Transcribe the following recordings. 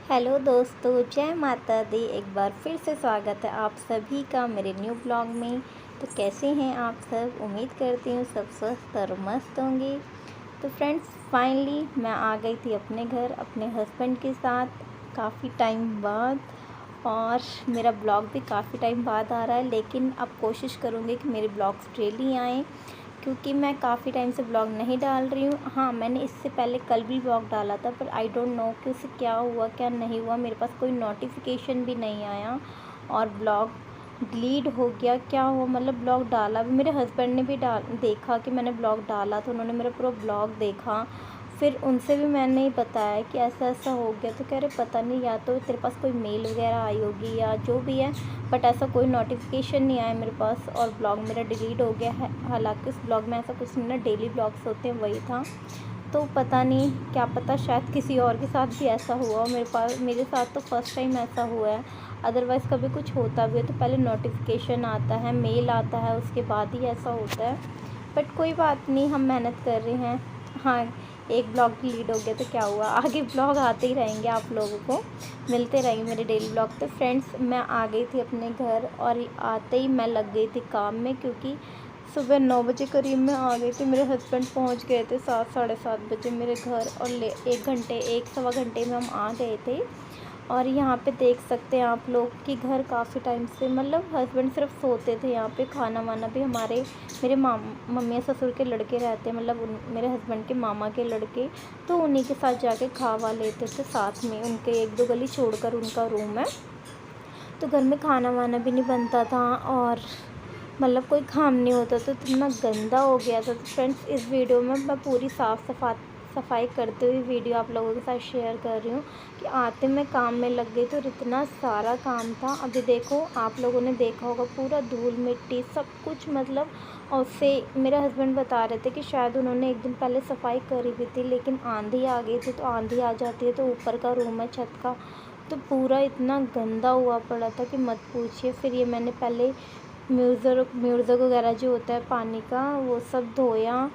Hello दोस्तों, जय माता दी। एक बार फिर से स्वागत है आप सभी का मेरे न्यू ब्लॉग में। तो कैसे हैं आप सब? उम्मीद करती हूँ सब स्वस्थ और मस्त होंगे। तो फ्रेंड्स, फाइनली मैं आ गई थी अपने घर अपने हस्बैंड के साथ काफ़ी टाइम बाद। और मेरा ब्लॉग भी काफ़ी टाइम बाद आ रहा है, लेकिन अब कोशिश करूँगी कि मेरे ब्लॉग्स डेली आएँ, क्योंकि मैं काफ़ी टाइम से ब्लॉग नहीं डाल रही हूँ। हाँ, मैंने इससे पहले कल भी ब्लॉग डाला था, पर आई डोंट नो कि उससे क्या हुआ क्या नहीं हुआ। मेरे पास कोई नोटिफिकेशन भी नहीं आया और ब्लॉग डिलीट हो गया। क्या हुआ, मतलब ब्लॉग डाला भी, मेरे हस्बैंड ने भी देखा कि मैंने ब्लॉग डाला, तो उन्होंने मेरा पूरा ब्लॉग देखा। फिर उनसे भी मैंने बताया कि ऐसा ऐसा हो गया, तो कह रहे पता नहीं, या तो तेरे पास कोई मेल वगैरह आई होगी या जो भी है, बट ऐसा कोई नोटिफिकेशन नहीं आया मेरे पास और ब्लॉग मेरा डिलीट हो गया है। हालांकि उस ब्लॉग में ऐसा कुछ नहीं ना, डेली ब्लॉग्स होते हैं वही था। तो पता नहीं, क्या पता शायद किसी और के साथ भी ऐसा हुआ। मेरे साथ तो फर्स्ट टाइम ऐसा हुआ है। अदरवाइज़ कभी कुछ होता भी है तो पहले नोटिफिकेशन आता है, मेल आता है, उसके बाद ही ऐसा होता है। बट कोई बात नहीं, हम मेहनत कर रहे हैं। हाँ, एक ब्लॉग डिलीट हो गया तो क्या हुआ, आगे ब्लॉग आते ही रहेंगे, आप लोगों को मिलते रहेंगे मेरे डेली ब्लॉग। तो फ्रेंड्स, मैं आ गई थी अपने घर और आते ही मैं लग गई थी काम में, क्योंकि सुबह 9 बजे करीब में आ गई थी। मेरे हस्बैंड पहुंच गए थे 7 साढ़े 7 बजे मेरे घर, और 1 सवा घंटे में हम आ गए थे। और यहाँ पे देख सकते हैं आप लोग कि घर काफ़ी टाइम से, मतलब हस्बैंड सिर्फ सोते थे यहाँ पे। खाना वाना भी मेरे मम्मी ससुर के लड़के रहते हैं, मतलब मेरे हस्बैंड के मामा के लड़के, तो उन्हीं के साथ जाके खावा लेते थे साथ में। उनके 1-2 गली छोड़कर उनका रूम है, तो घर में खाना वाना भी नहीं बनता था और मतलब कोई काम नहीं होता, तो इतना गंदा हो गया था। तो फ्रेंड्स, इस वीडियो में मैं पूरी सफाई करते हुए वीडियो आप लोगों के साथ शेयर कर रही हूँ कि आते मैं काम में लग गई तो इतना सारा काम था। अभी देखो, आप लोगों ने देखा होगा पूरा धूल मिट्टी सब कुछ, मतलब। और उससे मेरे हस्बैंड बता रहे थे कि शायद उन्होंने एक दिन पहले सफाई करी भी थी, लेकिन आंधी आ गई थी। तो आंधी आ जाती है तो ऊपर का रूम है छत का, तो पूरा इतना गंदा हुआ पड़ा था कि मत पूछिए। फिर ये मैंने पहले म्यूज़क वगैरह जो होता है पानी का, वो सब धोया।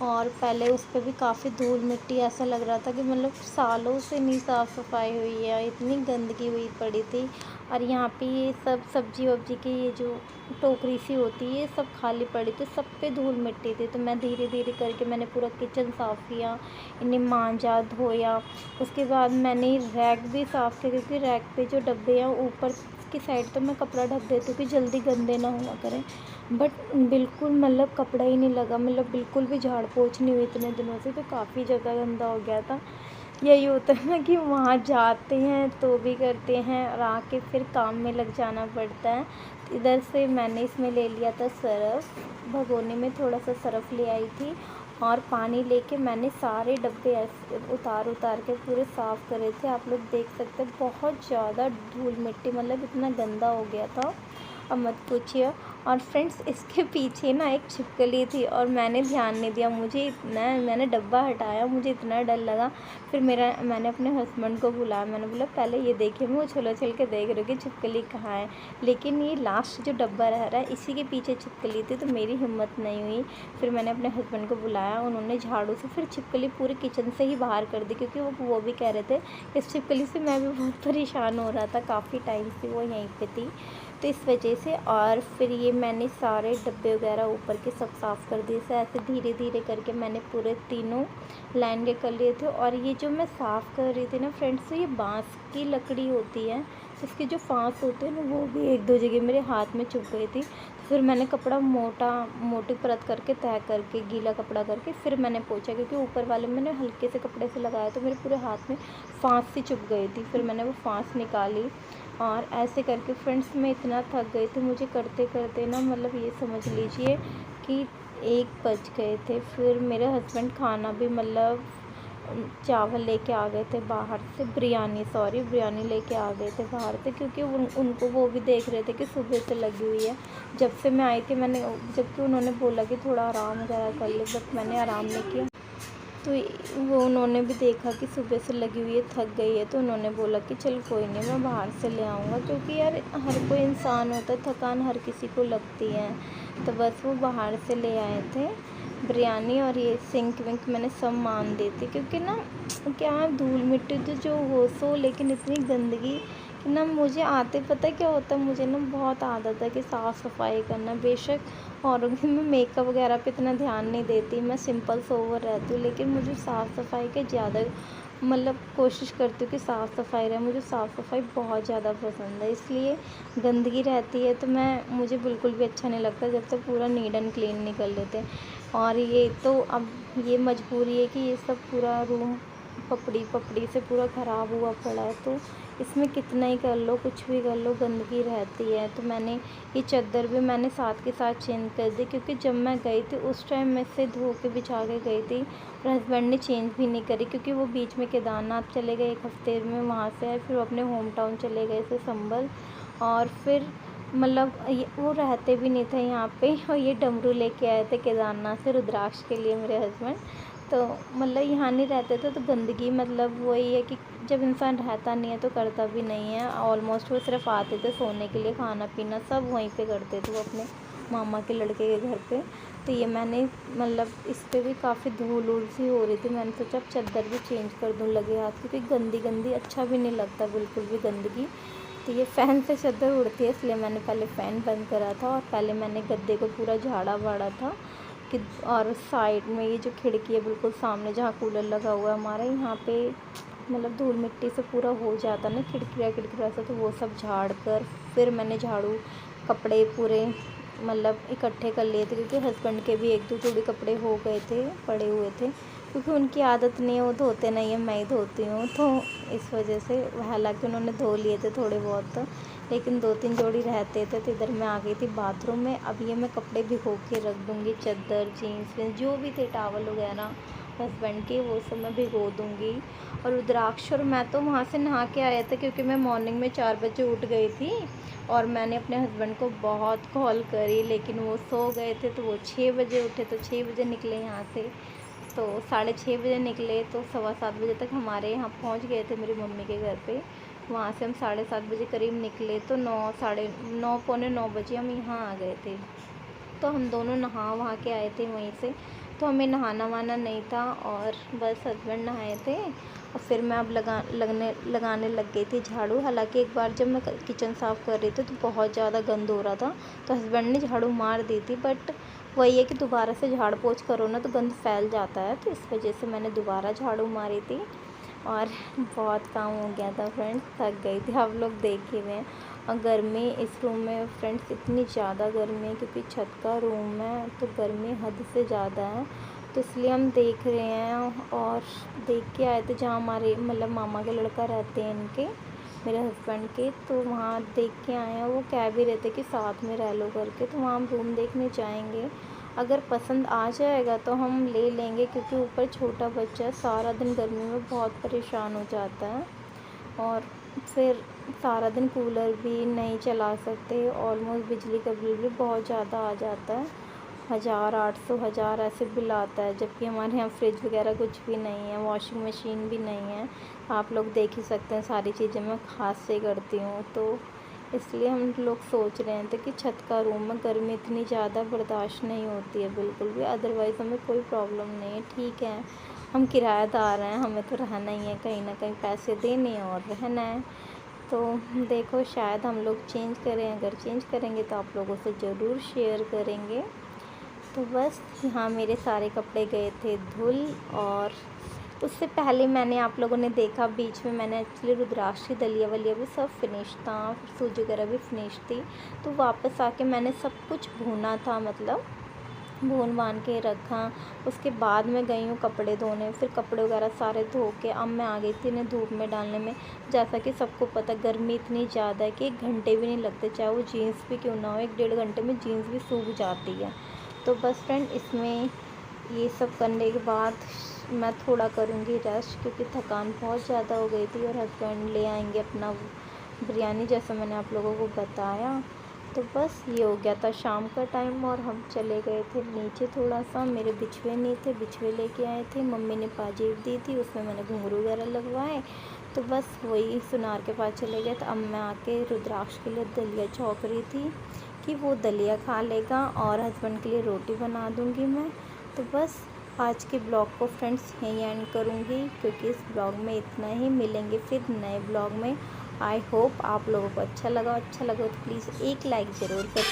और पहले उस पर भी काफ़ी धूल मिट्टी, ऐसा लग रहा था कि मतलब सालों से नहीं साफ़ सफाई हुई है, इतनी गंदगी हुई पड़ी थी। और यहाँ पे ये सब सब्जी वब्जी की ये जो टोकरी सी होती है, ये सब खाली पड़ी थी, सब पे धूल मिट्टी थी। तो मैं धीरे धीरे करके मैंने पूरा किचन साफ़ किया, इन्हें मांजा धोया। उसके बाद मैंने रैक भी साफ़ किया, क्योंकि रैक पे जो डब्बे हैं ऊपर की साइड तो मैं कपड़ा ढक देती हूँ कि जल्दी गंदे ना हुआ करें। बट बिल्कुल मतलब कपड़ा ही नहीं लगा, मतलब बिल्कुल भी झाड़ पोंछ नहीं हुई इतने दिनों से, तो काफ़ी ज़्यादा गंदा हो गया था। यही होता है ना कि वहाँ जाते हैं तो भी करते हैं और आके फिर काम में लग जाना पड़ता है। तो इधर से मैंने इसमें ले लिया था सरफ़, भगोने में थोड़ा सा सरफ़ ले आई थी और पानी लेके मैंने सारे डब्बे ऐसे उतार उतार के पूरे साफ़ करे थे। आप लोग देख सकते हैं बहुत ज़्यादा धूल मिट्टी, मतलब इतना गंदा हो गया था अब मत पूछिए। और फ्रेंड्स, इसके पीछे ना एक छिपकली थी और मैंने ध्यान नहीं दिया, मैंने डब्बा हटाया, मुझे इतना डर लगा। फिर मैंने अपने हस्बैंड को बुलाया, मैंने बोला पहले ये देखिए, मैं उछल उछल के देख रही हूँ कि छिपकली कहाँ है। लेकिन ये लास्ट जो डब्बा रह रहा है इसी के पीछे छिपकली थी, तो मेरी हिम्मत नहीं हुई। फिर मैंने अपने हस्बैंड को बुलाया, उन्होंने झाड़ू से फिर छिपकली पूरे किचन से ही बाहर कर दी, क्योंकि वो भी कह रहे थे इस छिपकली से मैं भी बहुत परेशान हो रहा था, काफ़ी टाइम से वो यहीं पर थी, तो इस वजह से। और फिर ये मैंने सारे डब्बे वगैरह ऊपर के सब साफ़ कर दिए। ऐसे धीरे धीरे करके मैंने पूरे तीनों लाइन के कर लिए थे। और ये जो मैं साफ़ कर रही थी ना फ्रेंड्स, तो ये बांस की लकड़ी होती है, इसके जो फांस होते हैं ना, वो भी 1-2 जगह मेरे हाथ में चुभ गई थी। तो फिर मैंने कपड़ा मोटी परत करके तह करके गीला कपड़ा करके फिर मैंने पोंछा, क्योंकि ऊपर वाले मैंने हल्के से कपड़े से लगाया तो मेरे पूरे हाथ में फांस सी चुभ गई थी। फिर मैंने वो फांस निकाली और ऐसे करके फ्रेंड्स मैं इतना थक गई थी, मुझे करते करते ना, मतलब ये समझ लीजिए कि 1 बज गए थे। फिर मेरे हस्बैंड खाना भी, मतलब चावल लेके आ गए थे बाहर से, बिरयानी लेके आ गए थे बाहर से, क्योंकि उनको वो भी देख रहे थे कि सुबह से लगी हुई है। जब से मैं आई थी जबकि उन्होंने बोला कि थोड़ा आराम वगैरह कर ले, बट मैंने आराम नहीं किया। तो वो उन्होंने भी देखा कि सुबह से लगी हुई है, थक गई है, तो उन्होंने बोला कि चल कोई नहीं, मैं बाहर से ले आऊँगा, क्योंकि यार हर कोई इंसान होता है, थकान हर किसी को लगती है। तो बस वो बाहर से ले आए थे बिरयानी और ये सिंक विंक मैंने सब मान दी थी, क्योंकि ना क्या धूल मिट्टी तो जो हो सो, लेकिन इतनी गंदगी कि ना मुझे आते पता है क्या होता है, मुझे ना बहुत आदत है कि साफ़ सफाई करना। बेशक औरों की मैं मेकअप वगैरह पे इतना ध्यान नहीं देती, मैं सिंपल सोवर रहती हूँ, लेकिन मुझे साफ़ सफाई के ज़्यादा मतलब कोशिश करती हूँ कि साफ़ सफाई रहे। मुझे साफ़ सफाई बहुत ज़्यादा पसंद है, इसलिए गंदगी रहती है तो मुझे बिल्कुल भी अच्छा नहीं लगता जब तक पूरा नीट एंड क्लीन नहीं कर लेते। और ये तो अब ये मजबूरी है कि ये सब पूरा रूम पपड़ी पपड़ी से पूरा ख़राब हुआ पड़ा है, तो इसमें कितना ही कर लो, कुछ भी कर लो, गंदगी रहती है। तो मैंने ये चादर भी मैंने साथ के साथ चेंज कर दी, क्योंकि जब मैं गई थी उस टाइम मैं से धो के बिछा के गई थी, और हस्बैंड ने चेंज भी नहीं करी, क्योंकि वो बीच में केदारनाथ चले गए 1 हफ्ते में, वहाँ से आए, फिर वो अपने होम टाउन चले गए थे संभल, और फिर मतलब ये वो रहते भी नहीं थे यहाँ पे, और ये डमरू लेके आए थे केदारनाथ से रुद्राक्ष के लिए मेरे हस्बैंड। तो मतलब यहाँ नहीं रहते थे, तो गंदगी मतलब वही है कि जब इंसान रहता नहीं है तो करता भी नहीं है। ऑलमोस्ट वो सिर्फ आते थे सोने के लिए, खाना पीना सब वहीं पे करते थे, वो अपने मामा के लड़के के घर पे। तो ये मैंने मतलब इस पर भी काफ़ी धूल उल सी हो रही थी, मैंने सोचा अब चादर भी चेंज कर दूँ लगे हाथ, क्योंकि गंदी गंदी अच्छा भी नहीं लगता बिल्कुल भी गंदगी। तो ये फ़ैन से चादर उड़ती है, इसलिए मैंने पहले फ़ैन बंद करा था, और पहले मैंने गद्दे को पूरा झाड़ा वाड़ा था कि, और साइड में ये जो खिड़की है बिल्कुल सामने जहाँ कूलर लगा हुआ है हमारे यहाँ पे, मतलब धूल मिट्टी से पूरा हो जाता ना खिड़कियाँ से, तो वो सब झाड़ कर फिर मैंने झाड़ू कपड़े पूरे मतलब इकट्ठे कर लिए थे, क्योंकि हस्बैंड के भी 1-2 जोड़ी कपड़े हो गए थे, पड़े हुए थे, क्योंकि उनकी आदत नहीं है, वो धोते नहीं है, मैं ही धोती हूँ, तो इस वजह से हालांकि उन्होंने धो लिए थे थोड़े बहुत, लेकिन 2-3 जोड़ी रहते थे। तो इधर मैं आ गई थी बाथरूम में, अब ये मैं कपड़े भिगो के रख दूँगी, चादर जीन्स जो भी थे टावल वगैरह हस्बैंड के, वो सब मैं भिगो दूँगी। और रुद्राक्ष और मैं तो वहाँ से नहा के आया था, क्योंकि मैं मॉर्निंग में 4 बजे उठ गई थी, और मैंने अपने हस्बैंड को बहुत कॉल करी, लेकिन वो सो गए थे, तो वो 6 बजे उठे, तो 6 बजे निकले यहाँ से, तो 6:30 बजे निकले, तो 7:15 बजे तक हमारे यहाँ पहुँच गए थे मेरी मम्मी के घर पे। वहाँ से हम 7:30 बजे करीब निकले, तो 9 साढ़े 9 पौने 9 बजे हम यहाँ आ गए थे। तो हम दोनों नहा वहाँ के आए थे वहीं से, तो हमें नहाना वाना नहीं था, और बस हस्बैंड नहाए थे, और फिर मैं अब लगाने लग गई थी झाड़ू। हालांकि एक बार जब मैं किचन साफ़ कर रही थी तो बहुत ज़्यादा गंद हो रहा था, तो हस्बैंड ने झाड़ू मार दी थी, बट वही है कि दोबारा से झाड़ पोंछ करो ना तो गंद फैल जाता है, तो इस वजह से मैंने दोबारा झाड़ू मारी थी, और बहुत काम हो गया था फ्रेंड्स, थक गई थी, आप लोग देख ही रहे हैं। और गर्मी इस रूम में फ्रेंड्स इतनी ज़्यादा गर्मी है, क्योंकि छत का रूम है, तो गर्मी हद से ज़्यादा है, तो इसलिए हम देख रहे हैं, और देख के आए थे जहाँ हमारे मतलब मामा के लड़का रहते हैं इनके, मेरे हस्बैंड के, तो वहाँ देख के आए हैं। वो कह भी रहे थे कि साथ में रह लो करके, तो वहाँ हम रूम देखने जाएंगे, अगर पसंद आ जाएगा तो हम ले लेंगे, क्योंकि ऊपर छोटा बच्चा सारा दिन गर्मी में बहुत परेशान हो जाता है, और फिर सारा दिन कूलर भी नहीं चला सकते, ऑलमोस्ट बिजली का बिल भी बहुत ज़्यादा आ जाता है, 1,800 ऐसे बिल आता है, जबकि हमारे यहाँ फ्रिज वगैरह कुछ भी नहीं है, वॉशिंग मशीन भी नहीं है, आप लोग देख ही सकते हैं, सारी चीज़ें मैं हाथ से करती हूँ, तो इसलिए हम लोग सोच रहे थे कि छत का रूम में गर्मी इतनी ज़्यादा बर्दाश्त नहीं होती है बिल्कुल भी, अदरवाइज़ हमें कोई प्रॉब्लम नहीं है, ठीक है, हम किराएदार हैं, हमें तो रहना ही है, कहीं ना कहीं पैसे देने हैं और रहना है। तो देखो शायद हम लोग चेंज करें, अगर चेंज करेंगे तो आप लोगों से ज़रूर शेयर करेंगे। तो बस यहाँ मेरे सारे कपड़े गए थे धुल, और उससे पहले मैंने आप लोगों ने देखा बीच में मैंने एक्चुअली रुद्राक्ष की दलिया वलिया भी सब फिनिश था, फिर सूजी वगैरह भी फिनिश थी, तो वापस आके मैंने सब कुछ भूना था, मतलब भून भान के रखा। उसके बाद मैं गई हूँ कपड़े धोने, फिर कपड़े वगैरह सारे धो के अब मैं आ गई थी इन्हें धूप में डालने में। जैसा कि सबको पता गर्मी इतनी ज़्यादा है कि 1 घंटे भी नहीं लगते, चाहे वो जीन्स भी क्यों ना हो, 1-1.5 घंटे में जीन्स भी सूख जाती है। तो बस फ्रेंड इसमें ये सब करने के बाद मैं थोड़ा करूँगी रेस्ट, क्योंकि थकान बहुत ज़्यादा हो गई थी, और हस्बैंड ले आएंगे अपना बिरयानी जैसा मैंने आप लोगों को बताया। तो बस ये हो गया था शाम का टाइम, और हम चले गए थे नीचे, थोड़ा सा मेरे बिछुए नहीं थे, बिछुए लेके आए थे, मम्मी ने पाजेब दी थी, उसमें मैंने घुंघरू वगैरह लगवाए, तो बस वही सुनार के पास चले गए। तो अब मैं आके रुद्राक्ष के लिए दलिया छौंक रही थी कि वो दलिया खा लेगा, और हस्बैंड के लिए रोटी बना दूँगी मैं, तो बस आज के ब्लॉग को फ्रेंड्स यहीं एंड करूँगी, क्योंकि इस ब्लॉग में इतना ही। मिलेंगे फिर नए ब्लॉग में। आई होप आप लोगों को अच्छा लगा तो प्लीज़ एक लाइक ज़रूर कर